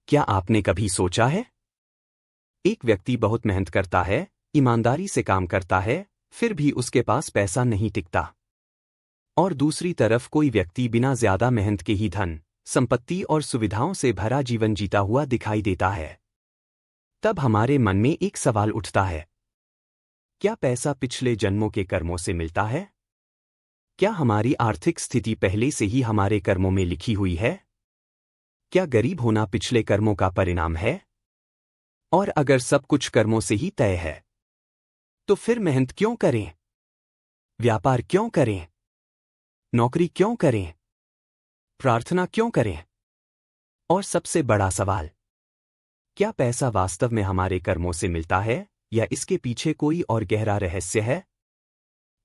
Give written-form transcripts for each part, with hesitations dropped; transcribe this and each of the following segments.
क्या आपने कभी सोचा है? एक व्यक्ति बहुत मेहनत करता है, ईमानदारी से काम करता है, फिर भी उसके पास पैसा नहीं टिकता। और दूसरी तरफ कोई व्यक्ति बिना ज्यादा मेहनत के ही धन, संपत्ति और सुविधाओं से भरा जीवन जीता हुआ दिखाई देता है। तब हमारे मन में एक सवाल उठता है, क्या पैसा पिछले जन्मों के कर्मों से मिलता है? क्या हमारी आर्थिक स्थिति पहले से ही हमारे कर्मों में लिखी हुई है? क्या गरीब होना पिछले कर्मों का परिणाम है? और अगर सब कुछ कर्मों से ही तय है, तो फिर मेहनत क्यों करें? व्यापार क्यों करें? नौकरी क्यों करें? प्रार्थना क्यों करें? और सबसे बड़ा सवाल, क्या पैसा वास्तव में हमारे कर्मों से मिलता है या इसके पीछे कोई और गहरा रहस्य है?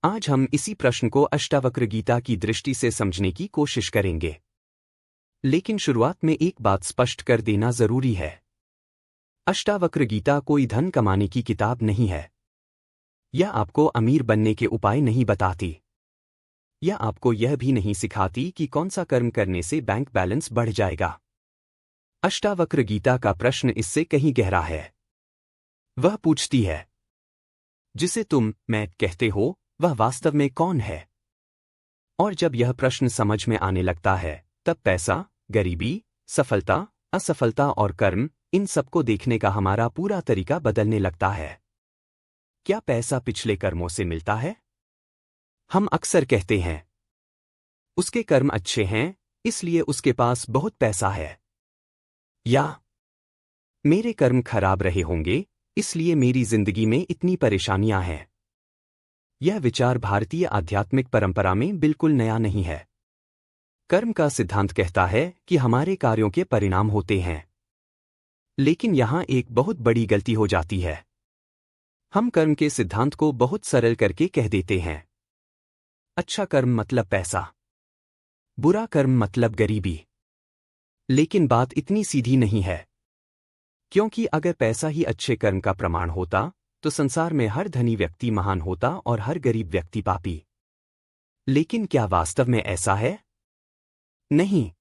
आज हम इसी प्रश्न को अष्टावक्र गीता की दृष्टि से समझने की कोशिश करेंगे। लेकिन शुरुआत में एक बात स्पष्ट कर देना जरूरी है। अष्टावक्र गीता कोई धन कमाने की किताब नहीं है। यह आपको अमीर बनने के उपाय नहीं बताती। यह आपको यह भी नहीं सिखाती कि कौन सा कर्म करने से बैंक बैलेंस बढ़ जाएगा। अष्टावक्र गीता का प्रश्न इससे कहीं गहरा है। वह पूछती है, जिसे तुम मैं कहते हो, वह वास्तव में कौन है? और जब यह प्रश्न समझ में आने लगता है, तब पैसा, गरीबी, सफलता, असफलता और कर्म, इन सबको देखने का हमारा पूरा तरीका बदलने लगता है। क्या पैसा पिछले कर्मों से मिलता है? हम अक्सर कहते हैं, उसके कर्म अच्छे हैं, इसलिए उसके पास बहुत पैसा है। या मेरे कर्म खराब रहे होंगे, इसलिए मेरी जिंदगी में इतनी परेशानियां हैं। यह विचार भारतीय आध्यात्मिक परंपरा में बिल्कुल नया नहीं है। कर्म का सिद्धांत कहता है कि हमारे कार्यों के परिणाम होते हैं। लेकिन यहां एक बहुत बड़ी गलती हो जाती है। हम कर्म के सिद्धांत को बहुत सरल करके कह देते हैं। अच्छा कर्म मतलब पैसा, बुरा कर्म मतलब गरीबी। लेकिन बात इतनी सीधी नहीं है। क्योंकि अगर पैसा ही अच्छे कर्म का प्रमाण होता, तो संसार में हर धनी व्यक्ति महान होता और हर गरीब व्यक्ति पापी। लेकिन क्या वास्तव में ऐसा है? नहीं।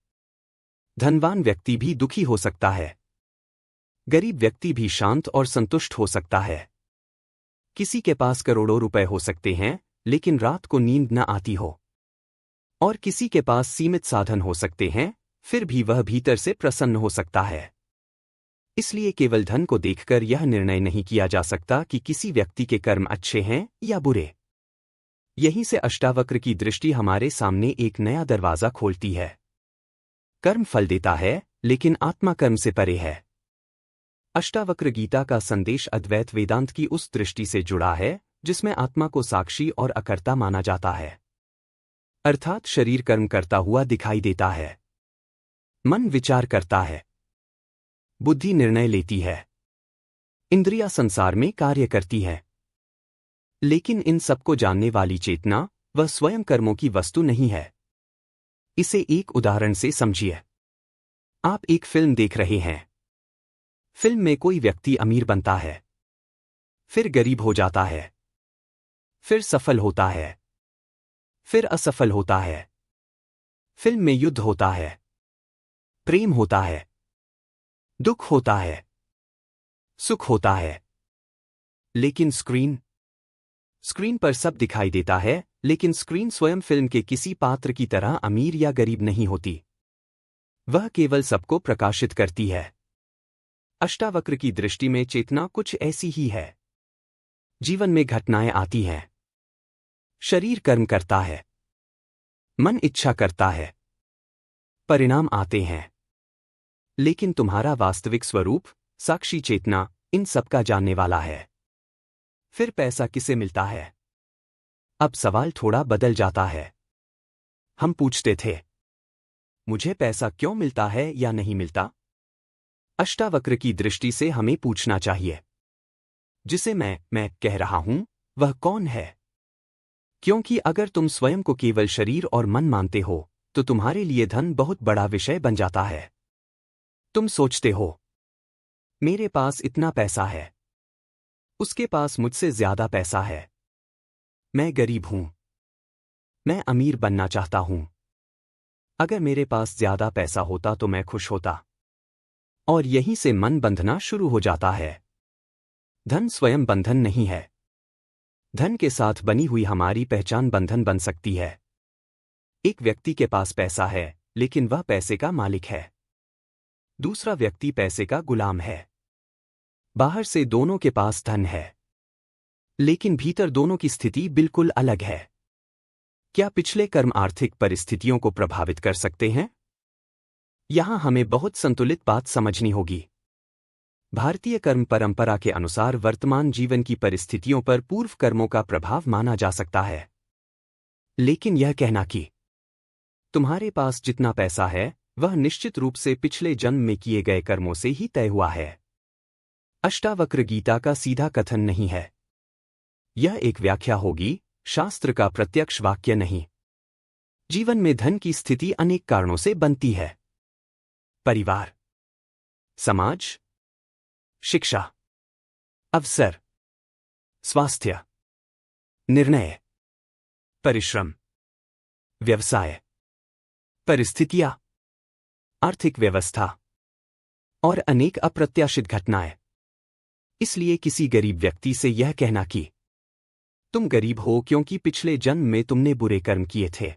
धनवान व्यक्ति भी दुखी हो सकता है। गरीब व्यक्ति भी शांत और संतुष्ट हो सकता है। किसी के पास करोड़ों रुपए हो सकते हैं, लेकिन रात को नींद न आती हो। और किसी के पास सीमित साधन हो सकते हैं, फिर भी वह भीतर से प्रसन्न हो सकता है। इसलिए केवल धन को देखकर यह निर्णय नहीं किया जा सकता कि किसी व्यक्ति के कर्म अच्छे हैं या बुरे। यहीं से अष्टावक्र की दृष्टि हमारे सामने एक नया दरवाजा खोलती है। कर्म फल देता है, लेकिन आत्मा कर्म से परे है। अष्टावक्र गीता का संदेश अद्वैत वेदांत की उस दृष्टि से जुड़ा है, जिसमें आत्मा को साक्षी और अकर्ता माना जाता है। अर्थात शरीर कर्म करता हुआ दिखाई देता है। मन विचार करता है। बुद्धि निर्णय लेती है। इंद्रियां संसार में कार्य करती है। लेकिन इन सबको जानने वाली चेतना, वह स्वयं कर्मों की वस्तु नहीं है। इसे एक उदाहरण से समझिए। आप एक फिल्म देख रहे हैं। फिल्म में कोई व्यक्ति अमीर बनता है, फिर गरीब हो जाता है, फिर सफल होता है, फिर असफल होता है। फिल्म में युद्ध होता है, प्रेम होता है, दुख होता है, सुख होता है। लेकिन स्क्रीन पर सब दिखाई देता है, लेकिन स्क्रीन स्वयं फिल्म के किसी पात्र की तरह अमीर या गरीब नहीं होती। वह केवल सबको प्रकाशित करती है। अष्टावक्र की दृष्टि में चेतना कुछ ऐसी ही है। जीवन में घटनाएं आती हैं। शरीर कर्म करता है। मन इच्छा करता है। परिणाम आते हैं। लेकिन तुम्हारा वास्तविक स्वरूप, साक्षी चेतना, इन सब का जानने वाला है। फिर पैसा किसे मिलता है? अब सवाल थोड़ा बदल जाता है। हम पूछते थे, मुझे पैसा क्यों मिलता है या नहीं मिलता? अष्टावक्र की दृष्टि से हमें पूछना चाहिए, जिसे मैं कह रहा हूं, वह कौन है? क्योंकि अगर तुम स्वयं को केवल शरीर और मन मानते हो, तो तुम्हारे लिए धन बहुत बड़ा विषय बन जाता है। तुम सोचते हो, मेरे पास इतना पैसा है, उसके पास मुझसे ज्यादा पैसा है, मैं गरीब हूं, मैं अमीर बनना चाहता हूं। अगर मेरे पास ज्यादा पैसा होता तो मैं खुश होता। और यहीं से मन बंधना शुरू हो जाता है। धन स्वयं बंधन नहीं है। धन के साथ बनी हुई हमारी पहचान बंधन बन सकती है। एक व्यक्ति के पास पैसा है, लेकिन वह पैसे का मालिक है। दूसरा व्यक्ति पैसे का गुलाम है। बाहर से दोनों के पास धन है, लेकिन भीतर दोनों की स्थिति बिल्कुल अलग है। क्या पिछले कर्म आर्थिक परिस्थितियों को प्रभावित कर सकते हैं? यहां हमें बहुत संतुलित बात समझनी होगी। भारतीय कर्म परंपरा के अनुसार वर्तमान जीवन की परिस्थितियों पर पूर्व कर्मों का प्रभाव माना जा सकता है। लेकिन यह कहना कि तुम्हारे पास जितना पैसा है वह निश्चित रूप से पिछले जन्म में किए गए कर्मों से ही तय हुआ है, अष्टावक्र गीता का सीधा कथन नहीं है। यह एक व्याख्या होगी, शास्त्र का प्रत्यक्ष वाक्य नहीं। जीवन में धन की स्थिति अनेक कारणों से बनती है। परिवार, समाज, शिक्षा, अवसर, स्वास्थ्य, निर्णय, परिश्रम, व्यवसाय, परिस्थितियां, आर्थिक व्यवस्था और अनेक अप्रत्याशित घटनाएं। इसलिए किसी गरीब व्यक्ति से यह कहना कि तुम गरीब हो क्योंकि पिछले जन्म में तुमने बुरे कर्म किए थे,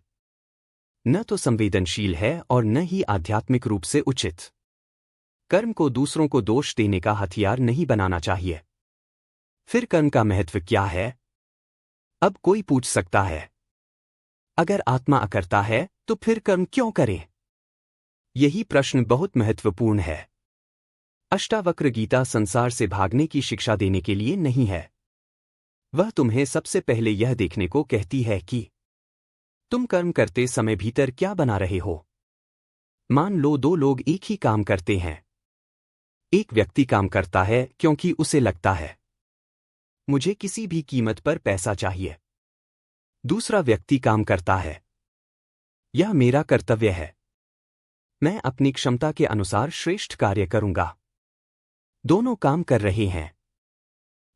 न तो संवेदनशील है और न ही आध्यात्मिक रूप से उचित। कर्म को दूसरों को दोष देने का हथियार नहीं बनाना चाहिए। फिर कर्म का महत्व क्या है? अब कोई पूछ सकता है, अगर आत्मा अकर्ता है तो फिर कर्म क्यों करें? यही प्रश्न बहुत महत्वपूर्ण है। अष्टावक्र गीता संसार से भागने की शिक्षा देने के लिए नहीं है। वह तुम्हें सबसे पहले यह देखने को कहती है कि तुम कर्म करते समय भीतर क्या बना रहे हो। मान लो दो लोग एक ही काम करते हैं। एक व्यक्ति काम करता है क्योंकि उसे लगता है मुझे किसी भी कीमत पर पैसा चाहिए। दूसरा व्यक्ति काम करता है यह मेरा कर्तव्य है, मैं अपनी क्षमता के अनुसार श्रेष्ठ कार्य करूंगा। दोनों काम कर रहे हैं,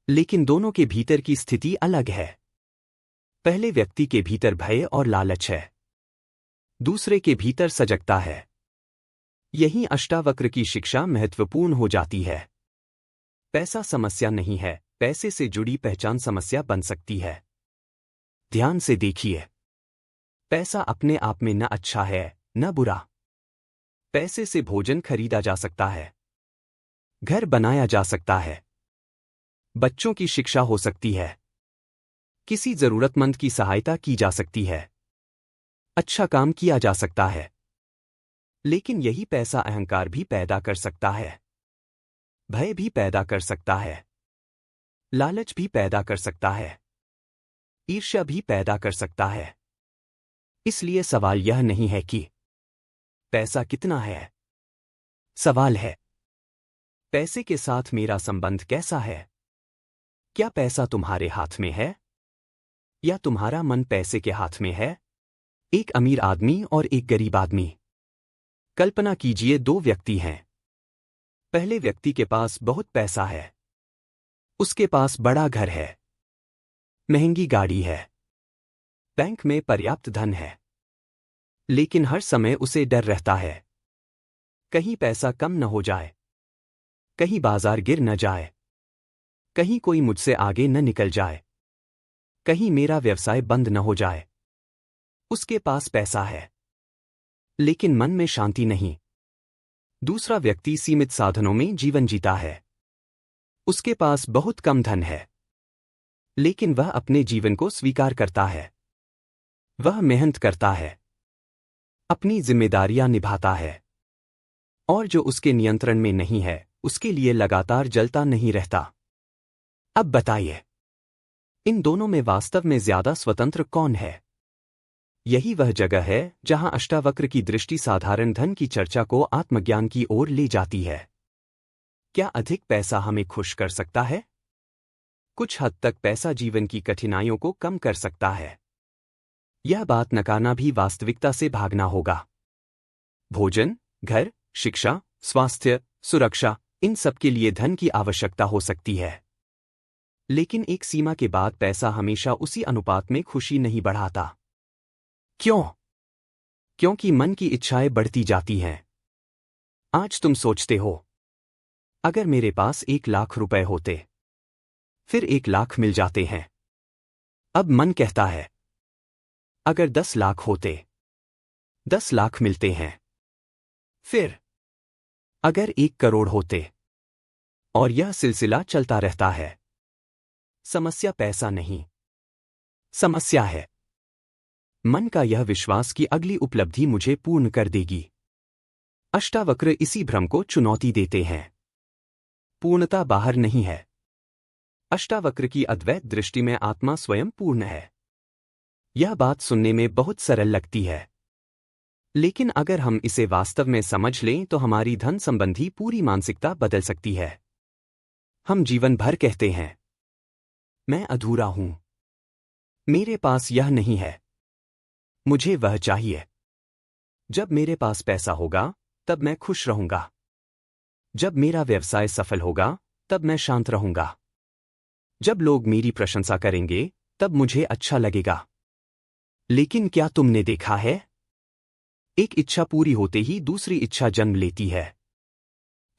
लेकिन दोनों के भीतर की स्थिति अलग है। पहले व्यक्ति के भीतर भय और लालच है, दूसरे के भीतर सजगता है। यही अष्टावक्र की शिक्षा महत्वपूर्ण हो जाती है। पैसा समस्या नहीं है, पैसे से जुड़ी पहचान समस्या बन सकती है। ध्यान से देखिए, पैसा अपने आप में न अच्छा है न बुरा। पैसे से भोजन खरीदा जा सकता है, घर बनाया जा सकता है, बच्चों की शिक्षा हो सकती है, किसी जरूरतमंद की सहायता की जा सकती है, अच्छा काम किया जा सकता है। लेकिन यही पैसा अहंकार भी पैदा कर सकता है, भय भी पैदा कर सकता है, लालच भी पैदा कर सकता है, ईर्ष्या भी पैदा कर सकता है। इसलिए सवाल यह नहीं है कि पैसा कितना है, सवाल है पैसे के साथ मेरा संबंध कैसा है। क्या पैसा तुम्हारे हाथ में है या तुम्हारा मन पैसे के हाथ में है? एक अमीर आदमी और एक गरीब आदमी। कल्पना कीजिए दो व्यक्ति हैं। पहले व्यक्ति के पास बहुत पैसा है, उसके पास बड़ा घर है, महंगी गाड़ी है, बैंक में पर्याप्त धन है। लेकिन हर समय उसे डर रहता है, कहीं पैसा कम न हो जाए, कहीं बाजार गिर न जाए, कहीं कोई मुझसे आगे न निकल जाए, कहीं मेरा व्यवसाय बंद न हो जाए। उसके पास पैसा है, लेकिन मन में शांति नहीं। दूसरा व्यक्ति सीमित साधनों में जीवन जीता है, उसके पास बहुत कम धन है, लेकिन वह अपने जीवन को स्वीकार करता है। वह मेहनत करता है, अपनी जिम्मेदारियां निभाता है, और जो उसके नियंत्रण में नहीं है उसके लिए लगातार जलता नहीं रहता। अब बताइए, इन दोनों में वास्तव में ज्यादा स्वतंत्र कौन है? यही वह जगह है जहां अष्टावक्र की दृष्टि साधारण धन की चर्चा को आत्मज्ञान की ओर ले जाती है। क्या अधिक पैसा हमें खुश कर सकता है? कुछ हद तक पैसा जीवन की कठिनाइयों को कम कर सकता है। यह बात नकारना भी वास्तविकता से भागना होगा। भोजन, घर, शिक्षा, स्वास्थ्य, सुरक्षा, इन सब के लिए धन की आवश्यकता हो सकती है। लेकिन एक सीमा के बाद पैसा हमेशा उसी अनुपात में खुशी नहीं बढ़ाता। क्यों? क्योंकि मन की इच्छाएं बढ़ती जाती हैं। आज तुम सोचते हो अगर मेरे पास 1 लाख रुपए होते, फिर 1 लाख मिल जाते हैं। अब मन कहता है, अगर 10 लाख होते, 10 लाख मिलते हैं। फिर अगर 1 करोड़ होते, और यह सिलसिला चलता रहता है। समस्या पैसा नहीं, समस्या है मन का यह विश्वास कि अगली उपलब्धि मुझे पूर्ण कर देगी। अष्टावक्र इसी भ्रम को चुनौती देते हैं। पूर्णता बाहर नहीं है। अष्टावक्र की अद्वैत दृष्टि में आत्मा स्वयं पूर्ण है। यह बात सुनने में बहुत सरल लगती है, लेकिन अगर हम इसे वास्तव में समझ लें तो हमारी धन संबंधी पूरी मानसिकता बदल सकती है। हम जीवन भर कहते हैं, मैं अधूरा हूं, मेरे पास यह नहीं है, मुझे वह चाहिए। जब मेरे पास पैसा होगा तब मैं खुश रहूंगा। जब मेरा व्यवसाय सफल होगा तब मैं शांत रहूंगा। जब लोग मेरी प्रशंसा करेंगे तब मुझे अच्छा लगेगा। लेकिन क्या तुमने देखा है, एक इच्छा पूरी होते ही दूसरी इच्छा जन्म लेती है।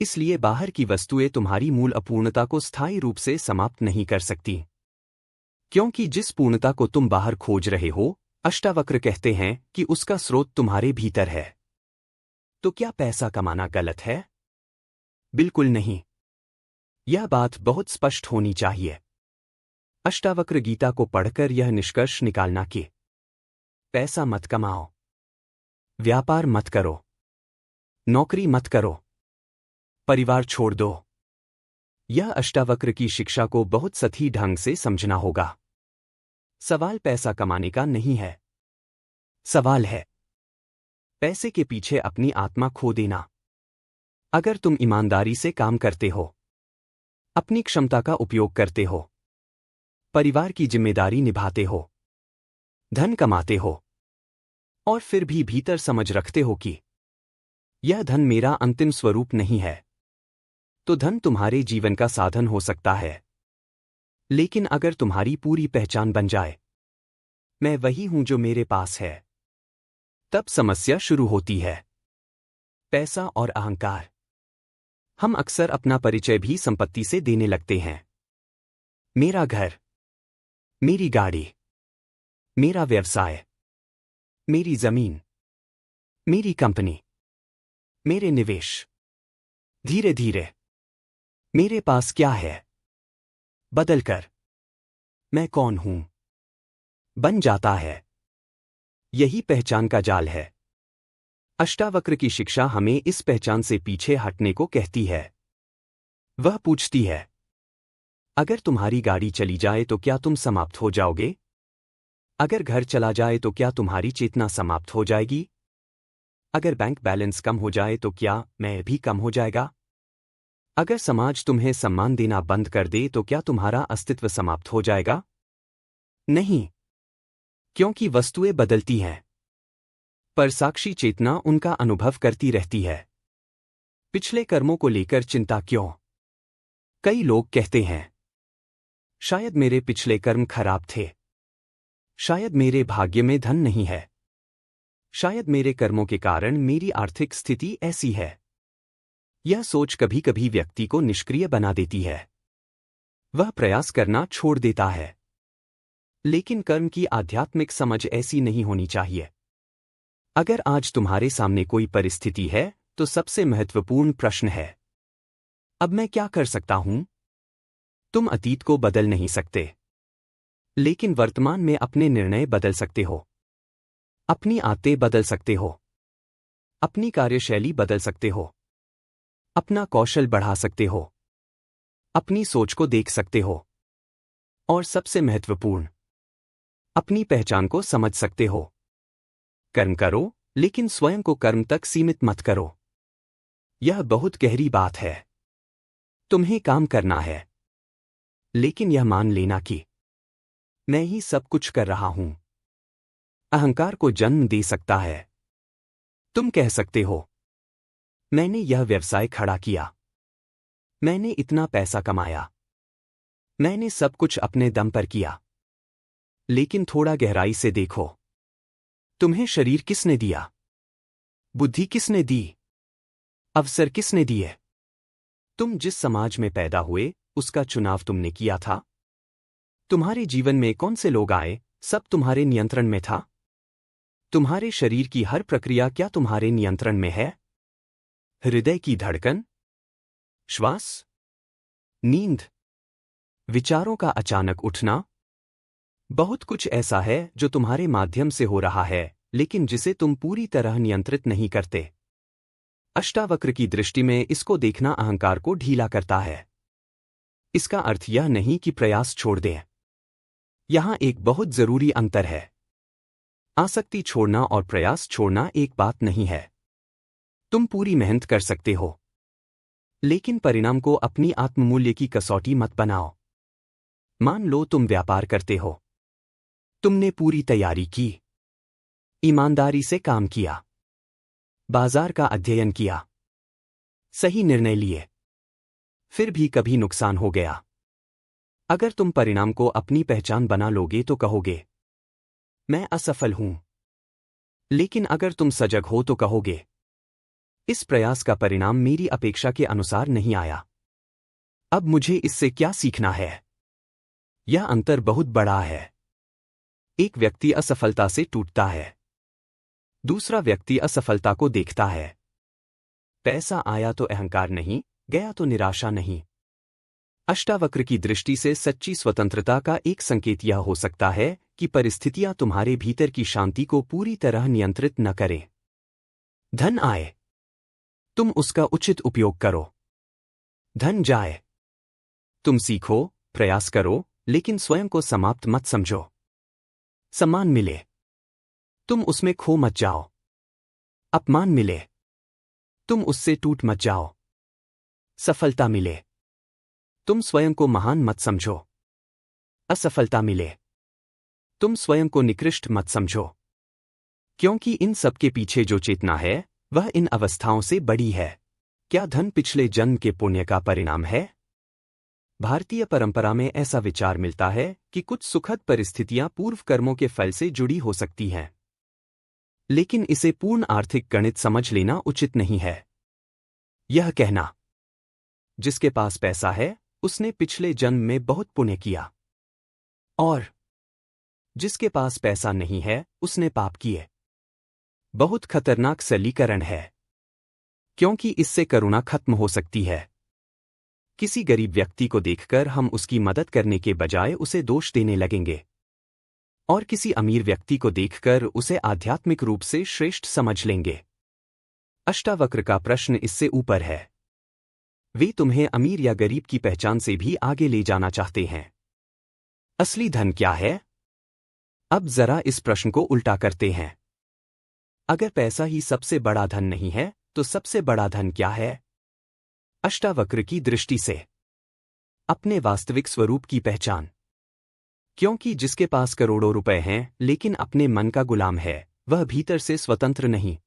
इसलिए बाहर की वस्तुएं तुम्हारी मूल अपूर्णता को स्थायी रूप से समाप्त नहीं कर सकती, क्योंकि जिस पूर्णता को तुम बाहर खोज रहे हो, अष्टावक्र कहते हैं कि उसका स्रोत तुम्हारे भीतर है। तो क्या पैसा कमाना गलत है? बिल्कुल नहीं। यह बात बहुत स्पष्ट होनी चाहिए। अष्टावक्र गीता को पढ़कर यह निष्कर्ष निकालना कि पैसा मत कमाओ, व्यापार मत करो, नौकरी मत करो, परिवार छोड़ दो। यह अष्टावक्र की शिक्षा को बहुत सही ढंग से समझना होगा। सवाल पैसा कमाने का नहीं है। सवाल है पैसे के पीछे अपनी आत्मा खो देना। अगर तुम ईमानदारी से काम करते हो, अपनी क्षमता का उपयोग करते हो, परिवार की जिम्मेदारी निभाते हो, धन कमाते हो, और फिर भी भीतर समझ रखते हो कि यह धन मेरा अंतिम स्वरूप नहीं है, तो धन तुम्हारे जीवन का साधन हो सकता है। लेकिन अगर तुम्हारी पूरी पहचान बन जाए, मैं वही हूं जो मेरे पास है, तब समस्या शुरू होती है। पैसा और अहंकार। हम अक्सर अपना परिचय भी संपत्ति से देने लगते हैं। मेरा घर, मेरी गाड़ी, मेरा व्यवसाय, मेरी जमीन, मेरी कंपनी, मेरे निवेश। धीरे धीरे मेरे पास क्या है बदलकर मैं कौन हूं बन जाता है। यही पहचान का जाल है। अष्टावक्र की शिक्षा हमें इस पहचान से पीछे हटने को कहती है। वह पूछती है, अगर तुम्हारी गाड़ी चली जाए तो क्या तुम समाप्त हो जाओगे? अगर घर चला जाए तो क्या तुम्हारी चेतना समाप्त हो जाएगी? अगर बैंक बैलेंस कम हो जाए तो क्या मैं भी कम हो जाएगा? अगर समाज तुम्हें सम्मान देना बंद कर दे तो क्या तुम्हारा अस्तित्व समाप्त हो जाएगा? नहीं, क्योंकि वस्तुएं बदलती हैं, पर साक्षी चेतना उनका अनुभव करती रहती है। पिछले कर्मों को लेकर चिंता क्यों? कई लोग कहते हैं, शायद मेरे पिछले कर्म खराब थे, शायद मेरे भाग्य में धन नहीं है, शायद मेरे कर्मों के कारण मेरी आर्थिक स्थिति ऐसी है। यह सोच कभी कभी व्यक्ति को निष्क्रिय बना देती है। वह प्रयास करना छोड़ देता है। लेकिन कर्म की आध्यात्मिक समझ ऐसी नहीं होनी चाहिए। अगर आज तुम्हारे सामने कोई परिस्थिति है तो सबसे महत्वपूर्ण प्रश्न है, अब मैं क्या कर सकता हूं? तुम अतीत को बदल नहीं सकते, लेकिन वर्तमान में अपने निर्णय बदल सकते हो, अपनी आदतें बदल सकते हो, अपनी कार्यशैली बदल सकते हो, अपना कौशल बढ़ा सकते हो, अपनी सोच को देख सकते हो, और सबसे महत्वपूर्ण, अपनी पहचान को समझ सकते हो। कर्म करो, लेकिन स्वयं को कर्म तक सीमित मत करो। यह बहुत गहरी बात है। तुम्हें काम करना है, लेकिन यह मान लेना कि मैं ही सब कुछ कर रहा हूं, अहंकार को जन्म दे सकता है। तुम कह सकते हो, मैंने यह व्यवसाय खड़ा किया, मैंने इतना पैसा कमाया, मैंने सब कुछ अपने दम पर किया। लेकिन थोड़ा गहराई से देखो, तुम्हें शरीर किसने दिया? बुद्धि किसने दी? अवसर किसने दिए? तुम जिस समाज में पैदा हुए उसका चुनाव तुमने किया था। तुम्हारे जीवन में कौन से लोग आए, सब तुम्हारे नियंत्रण में था। तुम्हारे शरीर की हर प्रक्रिया क्या तुम्हारे नियंत्रण में है? हृदय की धड़कन, श्वास, नींद, विचारों का अचानक उठना, बहुत कुछ ऐसा है जो तुम्हारे माध्यम से हो रहा है लेकिन जिसे तुम पूरी तरह नियंत्रित नहीं करते। अष्टावक्र की दृष्टि में इसको देखना अहंकार को ढीला करता है। इसका अर्थ यह नहीं कि प्रयास छोड़ दें। यहां एक बहुत जरूरी अंतर है। आसक्ति छोड़ना और प्रयास छोड़ना एक बात नहीं है। तुम पूरी मेहनत कर सकते हो, लेकिन परिणाम को अपनी आत्ममूल्य की कसौटी मत बनाओ। मान लो तुम व्यापार करते हो। तुमने पूरी तैयारी की, ईमानदारी से काम किया, बाजार का अध्ययन किया, सही निर्णय लिए, फिर भी कभी नुकसान हो गया। अगर तुम परिणाम को अपनी पहचान बना लोगे तो कहोगे, मैं असफल हूं। लेकिन अगर तुम सजग हो तो कहोगे, इस प्रयास का परिणाम मेरी अपेक्षा के अनुसार नहीं आया। अब मुझे इससे क्या सीखना है? यह अंतर बहुत बड़ा है। एक व्यक्ति असफलता से टूटता है, दूसरा व्यक्ति असफलता को देखता है। पैसा आया तो अहंकार नहीं, गया तो निराशा नहीं। अष्टावक्र की दृष्टि से सच्ची स्वतंत्रता का एक संकेत यह हो सकता है कि परिस्थितियां तुम्हारे भीतर की शांति को पूरी तरह नियंत्रित न करें। धन आए, तुम उसका उचित उपयोग करो। धन जाए, तुम सीखो, प्रयास करो, लेकिन स्वयं को समाप्त मत समझो। सम्मान मिले, तुम उसमें खो मत जाओ। अपमान मिले, तुम उससे टूट मत जाओ। सफलता मिले, तुम स्वयं को महान मत समझो। असफलता मिले, तुम स्वयं को निकृष्ट मत समझो। क्योंकि इन सब के पीछे जो चेतना है वह इन अवस्थाओं से बड़ी है। क्या धन पिछले जन्म के पुण्य का परिणाम है? भारतीय परंपरा में ऐसा विचार मिलता है कि कुछ सुखद परिस्थितियां पूर्व कर्मों के फल से जुड़ी हो सकती हैं, लेकिन इसे पूर्ण आर्थिक गणित समझ लेना उचित नहीं है। यह कहना, जिसके पास पैसा है उसने पिछले जन्म में बहुत पुण्य किया, और जिसके पास पैसा नहीं है उसने पाप किए, बहुत खतरनाक सरलीकरण है, क्योंकि इससे करुणा खत्म हो सकती है। किसी गरीब व्यक्ति को देखकर हम उसकी मदद करने के बजाय उसे दोष देने लगेंगे, और किसी अमीर व्यक्ति को देखकर उसे आध्यात्मिक रूप से श्रेष्ठ समझ लेंगे। अष्टावक्र का प्रश्न इससे ऊपर है। वे तुम्हें अमीर या गरीब की पहचान से भी आगे ले जाना चाहते हैं। असली धन क्या है? अब जरा इस प्रश्न को उल्टा करते हैं। अगर पैसा ही सबसे बड़ा धन नहीं है तो सबसे बड़ा धन क्या है? अष्टावक्र की दृष्टि से अपने वास्तविक स्वरूप की पहचान। क्योंकि जिसके पास करोड़ों रुपए हैं लेकिन अपने मन का गुलाम है वह भीतर से स्वतंत्र नहीं,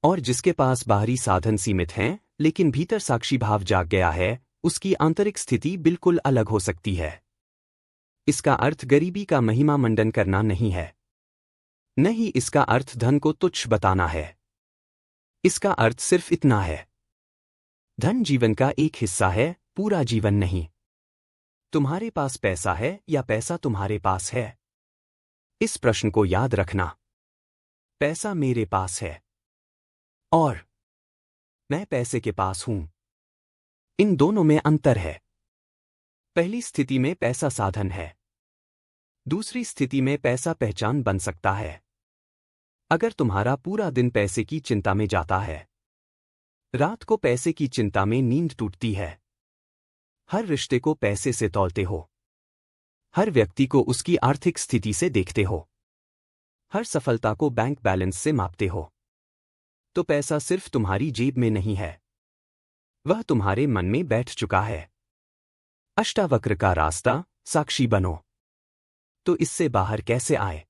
और जिसके पास बाहरी साधन सीमित हैं लेकिन भीतर साक्षी भाव जाग गया है उसकी आंतरिक स्थिति बिल्कुल अलग हो सकती है। इसका अर्थ गरीबी का महिमा मंडन करना नहीं है, न ही इसका अर्थ धन को तुच्छ बताना है। इसका अर्थ सिर्फ इतना है, धन जीवन का एक हिस्सा है, पूरा जीवन नहीं। तुम्हारे पास पैसा है या पैसा तुम्हारे पास है? इस प्रश्न को याद रखना। पैसा मेरे पास है और मैं पैसे के पास हूं। इन दोनों में अंतर है। पहली स्थिति में पैसा साधन है, दूसरी स्थिति में पैसा पहचान बन सकता है। अगर तुम्हारा पूरा दिन पैसे की चिंता में जाता है, रात को पैसे की चिंता में नींद टूटती है, हर रिश्ते को पैसे से तौलते हो, हर व्यक्ति को उसकी आर्थिक स्थिति से देखते हो, हर सफलता को बैंक बैलेंस से मापते हो, तो पैसा सिर्फ तुम्हारी जेब में नहीं है, वह तुम्हारे मन में बैठ चुका है। अष्टावक्र का रास्ता, साक्षी बनो। तो इससे बाहर कैसे आए?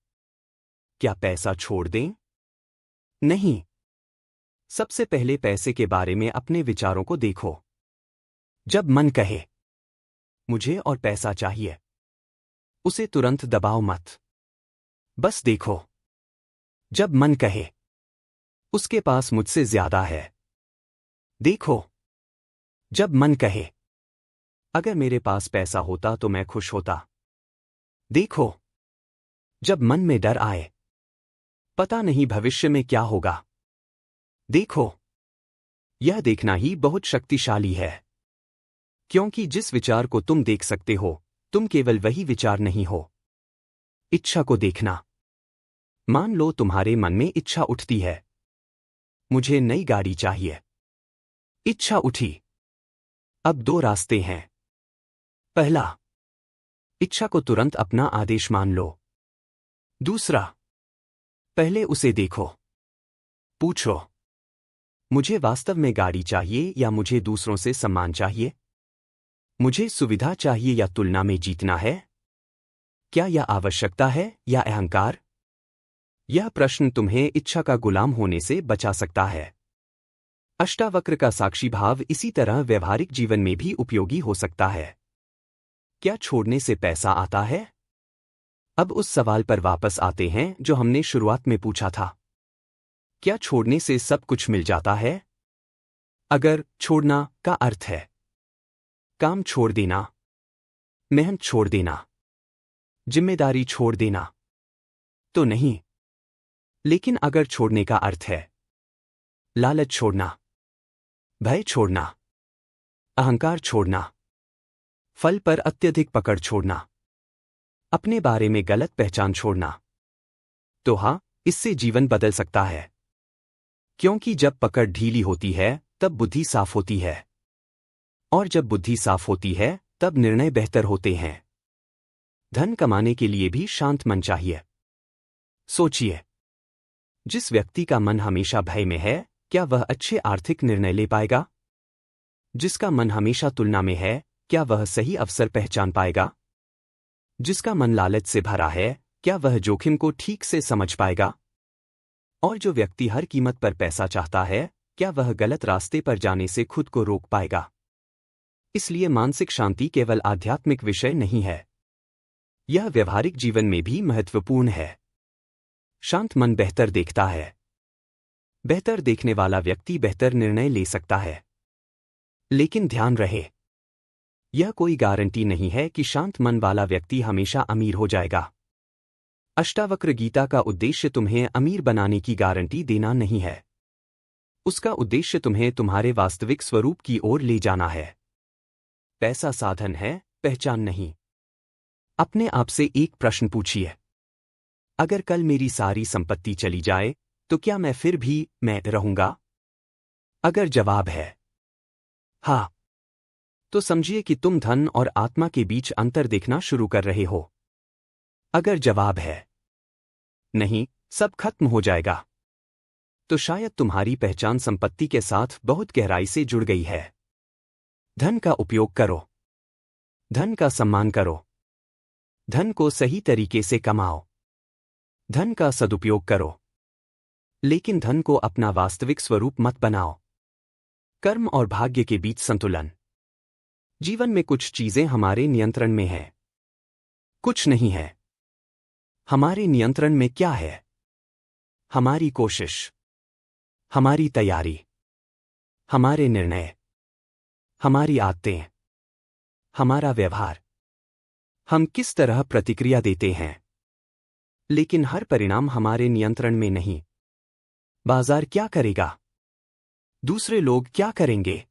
क्या पैसा छोड़ दें? नहीं। सबसे पहले पैसे के बारे में अपने विचारों को देखो। जब मन कहे मुझे और पैसा चाहिए, उसे तुरंत दबाओ मत, बस देखो। जब मन कहे उसके पास मुझसे ज्यादा है, देखो। जब मन कहे, अगर मेरे पास पैसा होता तो मैं खुश होता। देखो, जब मन में डर आए, पता नहीं भविष्य में क्या होगा। देखो, यह देखना ही बहुत शक्तिशाली है, क्योंकि जिस विचार को तुम देख सकते हो, तुम केवल वही विचार नहीं हो। इच्छा को देखना। मान लो तुम्हारे मन में इच्छा उठती है, मुझे नई गाड़ी चाहिए। इच्छा उठी। अब दो रास्ते हैं। पहला, इच्छा को तुरंत अपना आदेश मान लो। दूसरा, पहले उसे देखो। पूछो, मुझे वास्तव में गाड़ी चाहिए या मुझे दूसरों से सम्मान चाहिए? मुझे सुविधा चाहिए या तुलना में जीतना है? क्या यह आवश्यकता है या अहंकार? यह प्रश्न तुम्हें इच्छा का गुलाम होने से बचा सकता है। अष्टावक्र का साक्षी भाव इसी तरह व्यवहारिक जीवन में भी उपयोगी हो सकता है। क्या छोड़ने से पैसा आता है? अब उस सवाल पर वापस आते हैं जो हमने शुरुआत में पूछा था। क्या छोड़ने से सब कुछ मिल जाता है? अगर छोड़ना का अर्थ है काम छोड़ देना, मेहनत छोड़ देना, जिम्मेदारी छोड़ देना, तो नहीं। लेकिन अगर छोड़ने का अर्थ है लालच छोड़ना, भय छोड़ना, अहंकार छोड़ना, फल पर अत्यधिक पकड़ छोड़ना, अपने बारे में गलत पहचान छोड़ना, तो हाँ, इससे जीवन बदल सकता है। क्योंकि जब पकड़ ढीली होती है तब बुद्धि साफ होती है, और जब बुद्धि साफ होती है तब निर्णय बेहतर होते हैं। धन कमाने के लिए भी शांत मन चाहिए। सोचिए, जिस व्यक्ति का मन हमेशा भय में है, क्या वह अच्छे आर्थिक निर्णय ले पाएगा? जिसका मन हमेशा तुलना में है, क्या वह सही अवसर पहचान पाएगा? जिसका मन लालच से भरा है, क्या वह जोखिम को ठीक से समझ पाएगा? और जो व्यक्ति हर कीमत पर पैसा चाहता है, क्या वह गलत रास्ते पर जाने से खुद को रोक पाएगा? इसलिए मानसिक शांति केवल आध्यात्मिक विषय नहीं है, यह व्यवहारिक जीवन में भी महत्वपूर्ण है। शांत मन बेहतर देखता है। बेहतर देखने वाला व्यक्ति बेहतर निर्णय ले सकता है। लेकिन ध्यान रहे, यह कोई गारंटी नहीं है कि शांत मन वाला व्यक्ति हमेशा अमीर हो जाएगा। अष्टावक्र गीता का उद्देश्य तुम्हें अमीर बनाने की गारंटी देना नहीं है। उसका उद्देश्य तुम्हें तुम्हारे वास्तविक स्वरूप की ओर ले जाना है। पैसा साधन है, पहचान नहीं। अपने आप से एक प्रश्न पूछिए, अगर कल मेरी सारी संपत्ति चली जाए तो क्या मैं फिर भी मैं रहूंगा? अगर जवाब है हाँ, तो समझिए कि तुम धन और आत्मा के बीच अंतर देखना शुरू कर रहे हो। अगर जवाब है नहीं, सब खत्म हो जाएगा, तो शायद तुम्हारी पहचान संपत्ति के साथ बहुत गहराई से जुड़ गई है। धन का उपयोग करो, धन का सम्मान करो, धन को सही तरीके से कमाओ, धन का सदुपयोग करो, लेकिन धन को अपना वास्तविक स्वरूप मत बनाओ। कर्म और भाग्य के बीच संतुलन। जीवन में कुछ चीजें हमारे नियंत्रण में हैं, कुछ नहीं है। हमारे नियंत्रण में क्या है? हमारी कोशिश, हमारी तैयारी, हमारे निर्णय, हमारी आदतें, हमारा व्यवहार। हम किस तरह प्रतिक्रिया देते हैं, लेकिन हर परिणाम हमारे नियंत्रण में नहीं। बाजार क्या करेगा? दूसरे लोग क्या करेंगे?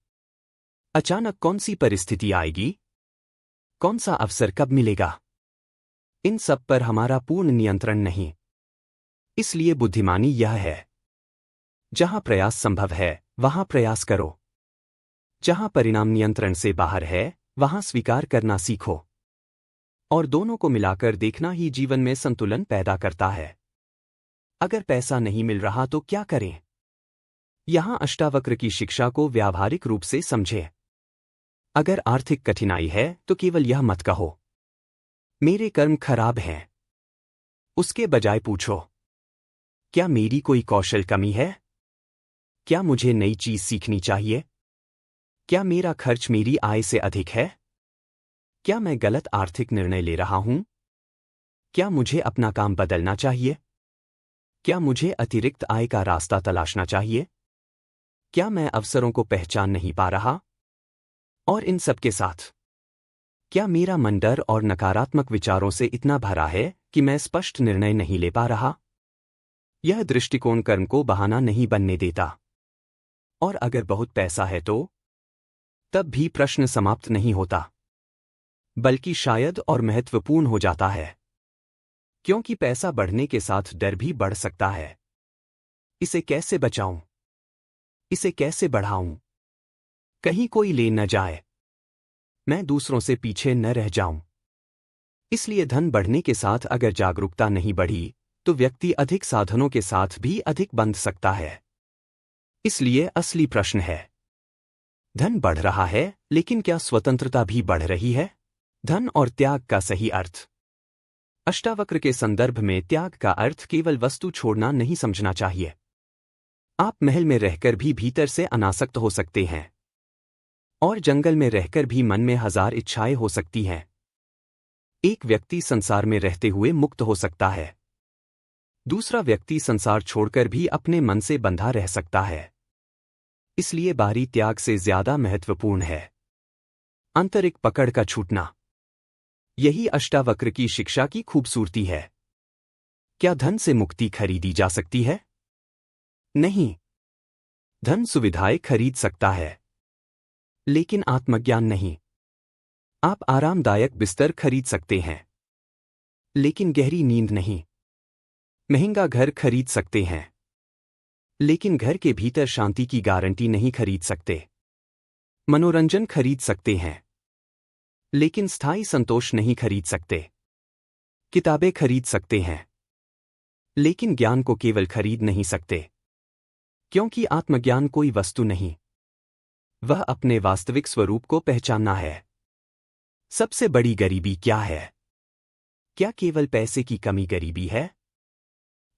अचानक कौन सी परिस्थिति आएगी? कौन सा अवसर कब मिलेगा? इन सब पर हमारा पूर्ण नियंत्रण नहीं। इसलिए बुद्धिमानी यह है, जहां प्रयास संभव है वहां प्रयास करो। जहां परिणाम नियंत्रण से बाहर है वहां स्वीकार करना सीखो। और दोनों को मिलाकर देखना ही जीवन में संतुलन पैदा करता है। अगर पैसा नहीं मिल रहा तो क्या करें? यहां अष्टावक्र की शिक्षा को व्यावहारिक रूप से समझें। अगर आर्थिक कठिनाई है तो केवल यह मत कहो, मेरे कर्म खराब हैं। उसके बजाय पूछो, क्या मेरी कोई कौशल कमी है? क्या मुझे नई चीज सीखनी चाहिए? क्या मेरा खर्च मेरी आय से अधिक है? क्या मैं गलत आर्थिक निर्णय ले रहा हूं? क्या मुझे अपना काम बदलना चाहिए? क्या मुझे अतिरिक्त आय का रास्ता तलाशना चाहिए? क्या मैं अवसरों को पहचान नहीं पा रहा? और इन सब के साथ क्या मेरा मन डर और नकारात्मक विचारों से इतना भरा है कि मैं स्पष्ट निर्णय नहीं ले पा रहा? यह दृष्टिकोण कर्म को बहाना नहीं बनने देता। और अगर बहुत पैसा है तो तब भी प्रश्न समाप्त नहीं होता, बल्कि शायद और महत्वपूर्ण हो जाता है, क्योंकि पैसा बढ़ने के साथ डर भी बढ़ सकता है। इसे कैसे बचाऊं? इसे कैसे बढ़ाऊं? कहीं कोई ले न जाए, मैं दूसरों से पीछे न रह जाऊं। इसलिए धन बढ़ने के साथ अगर जागरूकता नहीं बढ़ी तो व्यक्ति अधिक साधनों के साथ भी अधिक बंध सकता है। इसलिए असली प्रश्न है, धन बढ़ रहा है लेकिन क्या स्वतंत्रता भी बढ़ रही है? धन और त्याग का सही अर्थ। अष्टावक्र के संदर्भ में त्याग का अर्थ केवल वस्तु छोड़ना नहीं समझना चाहिए। आप महल में रहकर भी भीतर से अनासक्त हो सकते हैं, और जंगल में रहकर भी मन में 1000 इच्छाएं हो सकती हैं। एक व्यक्ति संसार में रहते हुए मुक्त हो सकता है, दूसरा व्यक्ति संसार छोड़कर भी अपने मन से बंधा रह सकता है। इसलिए बाहरी त्याग से ज्यादा महत्वपूर्ण है आंतरिक पकड़ का छूटना। यही अष्टावक्र की शिक्षा की खूबसूरती है। क्या धन से मुक्ति खरीदी जा सकती है? नहीं। धन सुविधाएं खरीद सकता है, लेकिन आत्मज्ञान नहीं। आप आरामदायक बिस्तर खरीद सकते हैं, लेकिन गहरी नींद नहीं। महंगा घर खरीद सकते हैं, लेकिन घर के भीतर शांति की गारंटी नहीं खरीद सकते। मनोरंजन खरीद सकते हैं, लेकिन स्थायी संतोष नहीं खरीद सकते। किताबें खरीद सकते हैं, लेकिन ज्ञान को केवल खरीद नहीं सकते, क्योंकि आत्मज्ञान कोई वस्तु नहीं, वह अपने वास्तविक स्वरूप को पहचानना है। सबसे बड़ी गरीबी क्या है? क्या केवल पैसे की कमी गरीबी है?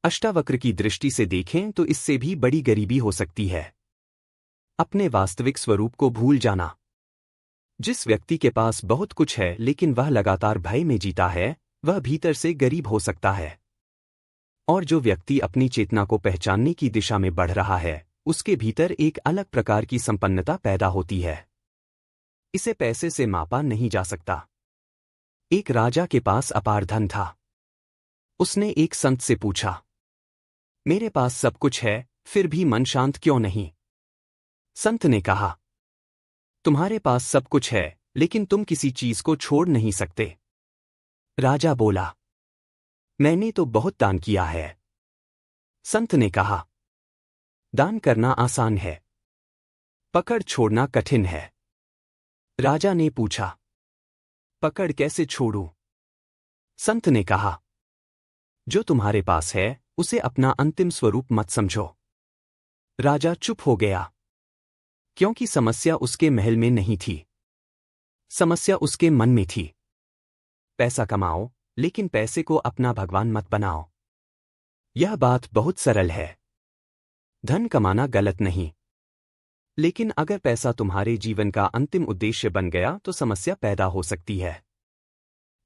अष्टावक्र की दृष्टि से देखें तो इससे भी बड़ी गरीबी हो सकती है अपने वास्तविक स्वरूप को भूल जाना। जिस व्यक्ति के पास बहुत कुछ है लेकिन वह लगातार भय में जीता है, वह भीतर से गरीब हो सकता है। और जो व्यक्ति अपनी चेतना को पहचानने की दिशा में बढ़ रहा है, उसके भीतर एक अलग प्रकार की संपन्नता पैदा होती है। इसे पैसे से मापा नहीं जा सकता। एक राजा के पास अपार धन था। उसने एक संत से पूछा, मेरे पास सब कुछ है, फिर भी मन शांत क्यों नहीं? संत ने कहा, तुम्हारे पास सब कुछ है, लेकिन तुम किसी चीज को छोड़ नहीं सकते। राजा बोला, मैंने तो बहुत दान किया है। संत ने कहा, दान करना आसान है, पकड़ छोड़ना कठिन है। राजा ने पूछा, पकड़ कैसे छोड़ूं? संत ने कहा, जो तुम्हारे पास है उसे अपना अंतिम स्वरूप मत समझो। राजा चुप हो गया, क्योंकि समस्या उसके महल में नहीं थी, समस्या उसके मन में थी। पैसा कमाओ, लेकिन पैसे को अपना भगवान मत बनाओ। यह बात बहुत सरल है। धन कमाना गलत नहीं, लेकिन अगर पैसा तुम्हारे जीवन का अंतिम उद्देश्य बन गया तो समस्या पैदा हो सकती है,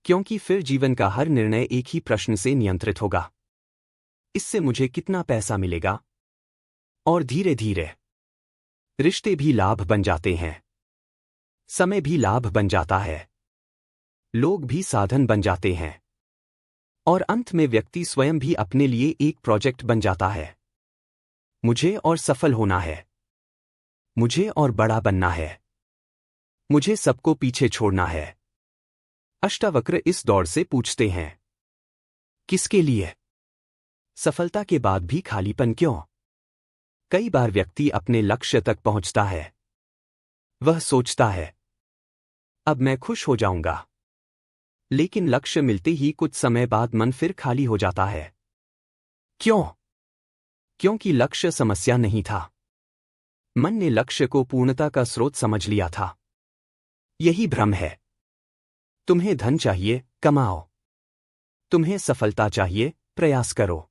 क्योंकि फिर जीवन का हर निर्णय एक ही प्रश्न से नियंत्रित होगा, इससे मुझे कितना पैसा मिलेगा? और धीरे धीरे रिश्ते भी लाभ बन जाते हैं, समय भी लाभ बन जाता है, लोग भी साधन बन जाते हैं, और अंत में व्यक्ति स्वयं भी अपने लिए एक प्रोजेक्ट बन जाता है। मुझे और सफल होना है, मुझे और बड़ा बनना है, मुझे सबको पीछे छोड़ना है। अष्टावक्र इस दौड़ से पूछते हैं, किसके लिए? सफलता के बाद भी खालीपन क्यों? कई बार व्यक्ति अपने लक्ष्य तक पहुंचता है, वह सोचता है, अब मैं खुश हो जाऊंगा, लेकिन लक्ष्य मिलते ही कुछ समय बाद मन फिर खाली हो जाता है। क्यों? क्योंकि लक्ष्य समस्या नहीं था, मन ने लक्ष्य को पूर्णता का स्रोत समझ लिया था। यही भ्रम है। तुम्हें धन चाहिए, कमाओ। तुम्हें सफलता चाहिए, प्रयास करो।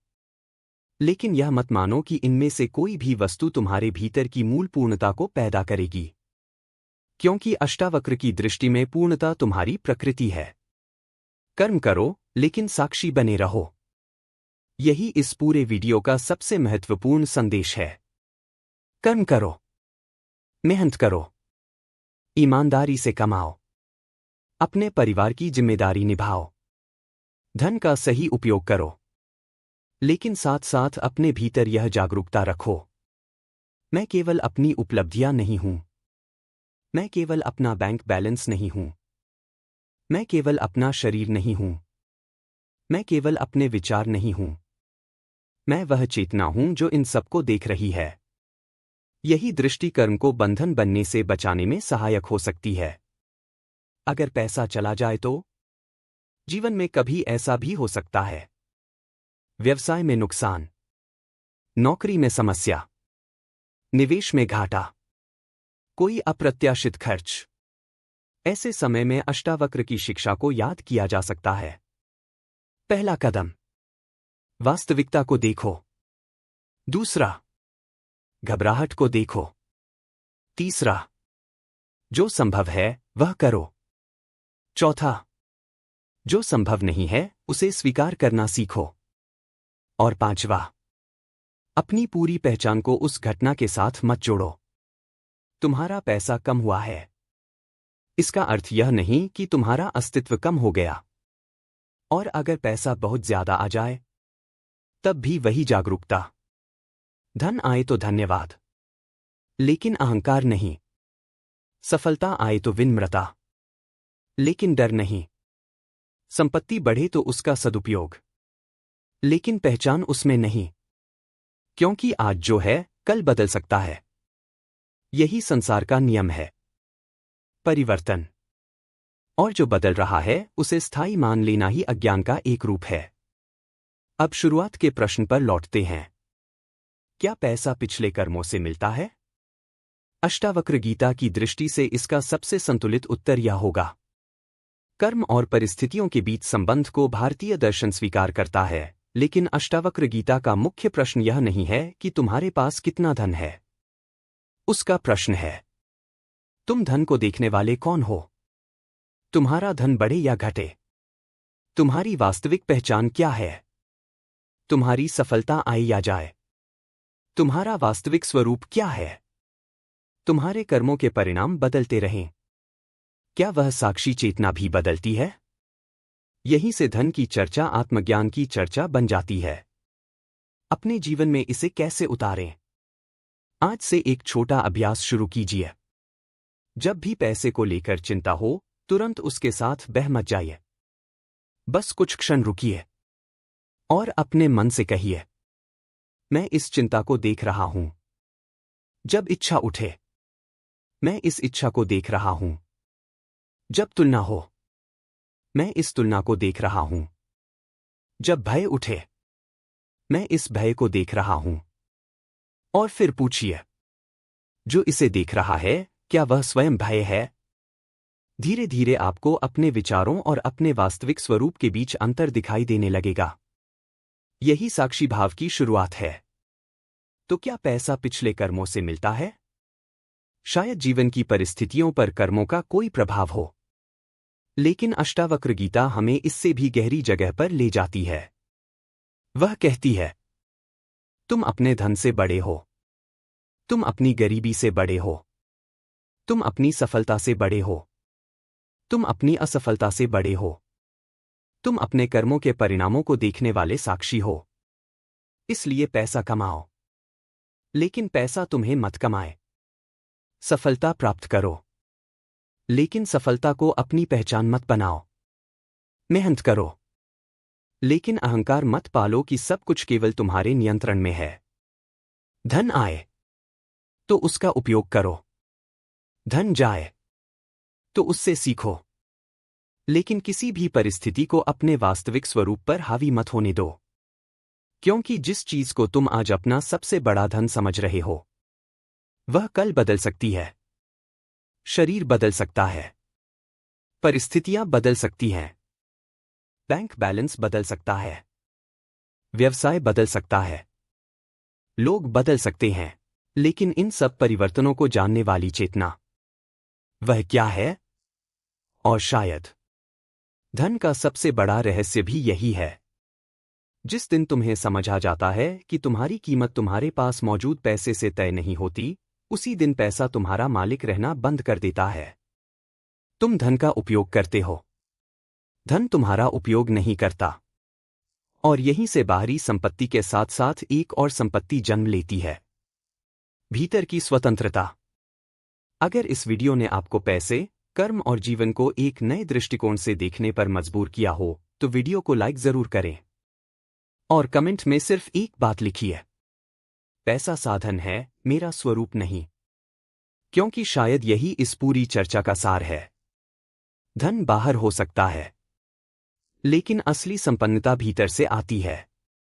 लेकिन यह मत मानो कि इनमें से कोई भी वस्तु तुम्हारे भीतर की मूल पूर्णता को पैदा करेगी, क्योंकि अष्टावक्र की दृष्टि में पूर्णता तुम्हारी प्रकृति है। कर्म करो, लेकिन साक्षी बने रहो। यही इस पूरे वीडियो का सबसे महत्वपूर्ण संदेश है। कर्म करो, मेहनत करो, ईमानदारी से कमाओ। अपने परिवार की जिम्मेदारी निभाओ। धन का सही उपयोग करो, लेकिन साथ साथ अपने भीतर यह जागरूकता रखो, मैं केवल अपनी उपलब्धियां नहीं हूं, मैं केवल अपना बैंक बैलेंस नहीं हूं, मैं केवल अपना शरीर नहीं हूं, मैं केवल अपने विचार नहीं हूं, मैं वह चेतना हूं जो इन सबको देख रही है। यही दृष्टि कर्म को बंधन बनने से बचाने में सहायक हो सकती है। अगर पैसा चला जाए तो जीवन में कभी ऐसा भी हो सकता है। व्यवसाय में नुकसान, नौकरी में समस्या, निवेश में घाटा, कोई अप्रत्याशित खर्च। ऐसे समय में अष्टावक्र की शिक्षा को याद किया जा सकता है। पहला कदम, वास्तविकता को देखो। दूसरा, घबराहट को देखो। तीसरा, जो संभव है वह करो। चौथा, जो संभव नहीं है उसे स्वीकार करना सीखो। और पांचवा, अपनी पूरी पहचान को उस घटना के साथ मत जोड़ो। तुम्हारा पैसा कम हुआ है, इसका अर्थ यह नहीं कि तुम्हारा अस्तित्व कम हो गया। और अगर पैसा बहुत ज्यादा आ जाए, तब भी वही जागरूकता। धन आए तो धन्यवाद, लेकिन अहंकार नहीं। सफलता आए तो विनम्रता, लेकिन डर नहीं। संपत्ति बढ़े तो उसका सदुपयोग, लेकिन पहचान उसमें नहीं। क्योंकि आज जो है कल बदल सकता है। यही संसार का नियम है, परिवर्तन। और जो बदल रहा है उसे स्थायी मान लेना ही अज्ञान का एक रूप है। अब शुरुआत के प्रश्न पर लौटते हैं। क्या पैसा पिछले कर्मों से मिलता है? अष्टावक्र गीता की दृष्टि से इसका सबसे संतुलित उत्तर यह होगा। कर्म और परिस्थितियों के बीच संबंध को भारतीय दर्शन स्वीकार करता है, लेकिन अष्टावक्र गीता का मुख्य प्रश्न यह नहीं है कि तुम्हारे पास कितना धन है। उसका प्रश्न है, तुम धन को देखने वाले कौन हो? तुम्हारा धन बढ़े या घटे? तुम्हारी वास्तविक पहचान क्या है? तुम्हारी सफलता आए या जाए, तुम्हारा वास्तविक स्वरूप क्या है? तुम्हारे कर्मों के परिणाम बदलते रहें, क्या वह साक्षी चेतना भी बदलती है? यहीं से धन की चर्चा आत्मज्ञान की चर्चा बन जाती है। अपने जीवन में इसे कैसे उतारें? आज से एक छोटा अभ्यास शुरू कीजिए। जब भी पैसे को लेकर चिंता हो, तुरंत उसके साथ बह मत जाइए। बस कुछ क्षण रुकिए और अपने मन से कहिए, मैं इस चिंता को देख रहा हूं। जब इच्छा उठे, मैं इस इच्छा को देख रहा हूं। जब तुलना हो, मैं इस तुलना को देख रहा हूं। जब भय उठे, मैं इस भय को देख रहा हूं। और फिर पूछिए, जो इसे देख रहा है, क्या वह स्वयं भय है? धीरे धीरे आपको अपने विचारों और अपने वास्तविक स्वरूप के बीच अंतर दिखाई देने लगेगा। यही साक्षी भाव की शुरुआत है। तो क्या पैसा पिछले कर्मों से मिलता है? शायद जीवन की परिस्थितियों पर कर्मों का कोई प्रभाव हो, लेकिन अष्टावक्र गीता हमें इससे भी गहरी जगह पर ले जाती है। वह कहती है, तुम अपने धन से बड़े हो, तुम अपनी गरीबी से बड़े हो, तुम अपनी सफलता से बड़े हो, तुम अपनी असफलता से बड़े हो, तुम अपने कर्मों के परिणामों को देखने वाले साक्षी हो। इसलिए पैसा कमाओ, लेकिन पैसा तुम्हें मत कमाए। सफलता प्राप्त करो, लेकिन सफलता को अपनी पहचान मत बनाओ। मेहनत करो, लेकिन अहंकार मत पालो कि सब कुछ केवल तुम्हारे नियंत्रण में है। धन आए तो उसका उपयोग करो, धन जाए तो उससे सीखो, लेकिन किसी भी परिस्थिति को अपने वास्तविक स्वरूप पर हावी मत होने दो। क्योंकि जिस चीज को तुम आज अपना सबसे बड़ा धन समझ रहे हो, वह कल बदल सकती है। शरीर बदल सकता है, परिस्थितियां बदल सकती हैं, बैंक बैलेंस बदल सकता है, व्यवसाय बदल सकता है, लोग बदल सकते हैं, लेकिन इन सब परिवर्तनों को जानने वाली चेतना, वह क्या है? और शायद धन का सबसे बड़ा रहस्य भी यही है। जिस दिन तुम्हें समझ आ जाता है कि तुम्हारी कीमत तुम्हारे पास मौजूद पैसे से तय नहीं होती, उसी दिन पैसा तुम्हारा मालिक रहना बंद कर देता है। तुम धन का उपयोग करते हो, धन तुम्हारा उपयोग नहीं करता। और यहीं से बाहरी संपत्ति के साथ साथ एक और संपत्ति जन्म लेती है, भीतर की स्वतंत्रता। अगर इस वीडियो ने आपको पैसे, कर्म और जीवन को एक नए दृष्टिकोण से देखने पर मजबूर किया हो तो वीडियो को लाइक जरूर करें और कमेंट में सिर्फ एक बात लिखिए, पैसा साधन है, मेरा स्वरूप नहीं। क्योंकि शायद यही इस पूरी चर्चा का सार है। धन बाहर हो सकता है, लेकिन असली संपन्नता भीतर से आती है।